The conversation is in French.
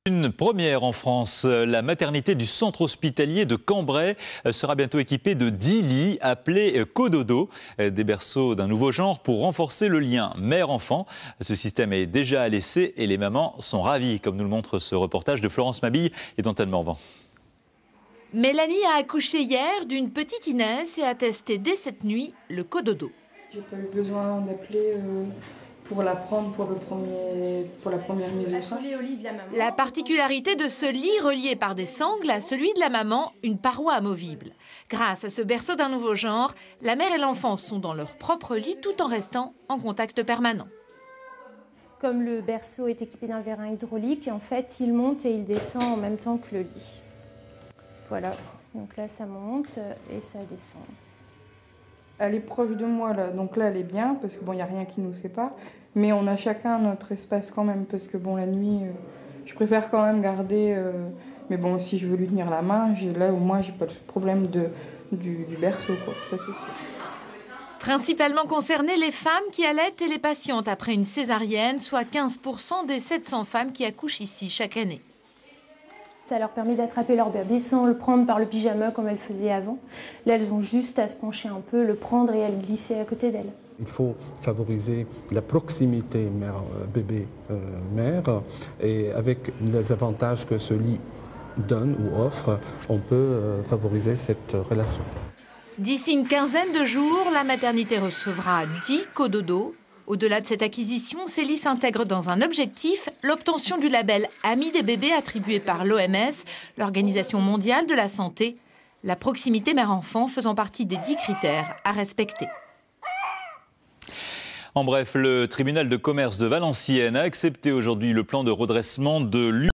Une première en France, la maternité du centre hospitalier de Cambrai sera bientôt équipée de 10 lits appelés cododo, des berceaux d'un nouveau genre pour renforcer le lien mère-enfant. Ce système est déjà à l'essai et les mamans sont ravies, comme nous le montre ce reportage de Florence Mabille et d'Antoine Morvan. Mélanie a accouché hier d'une petite Inès et a testé dès cette nuit le cododo. J'ai pas eu besoin d'appeler pour la prendre pour la première mise au sein. La particularité de ce lit relié par des sangles à celui de la maman, une paroi amovible. Grâce à ce berceau d'un nouveau genre, la mère et l'enfant sont dans leur propre lit tout en restant en contact permanent. Comme le berceau est équipé d'un vérin hydraulique, en fait, il monte et il descend en même temps que le lit. Voilà, donc là ça monte et ça descend. Elle est proche de moi là, donc là elle est bien parce que bon, il n'y a rien qui nous sépare, mais on a chacun notre espace quand même parce que bon, la nuit, je préfère quand même garder. Mais bon, si je veux lui tenir la main, là au moins j'ai pas de problème du berceau, quoi. Ça c'est sûr. Principalement concernées les femmes qui allaitent et les patientes après une césarienne, soit 15% des 700 femmes qui accouchent ici chaque année. Ça leur permet d'attraper leur bébé sans le prendre par le pyjama comme elles faisaient avant. Là, elles ont juste à se pencher un peu, le prendre et à le glisser à côté d'elles. Il faut favoriser la proximité bébé-mère et avec les avantages que ce lit donne ou offre, on peut favoriser cette relation. D'ici une quinzaine de jours, la maternité recevra 10 cododo. Au-delà de cette acquisition, ces lits s'intègrent dans un objectif, l'obtention du label Amis des bébés attribué par l'OMS, l'Organisation mondiale de la santé, la proximité mère-enfant faisant partie des 10 critères à respecter. En bref, le tribunal de commerce de Valenciennes a accepté aujourd'hui le plan de redressement de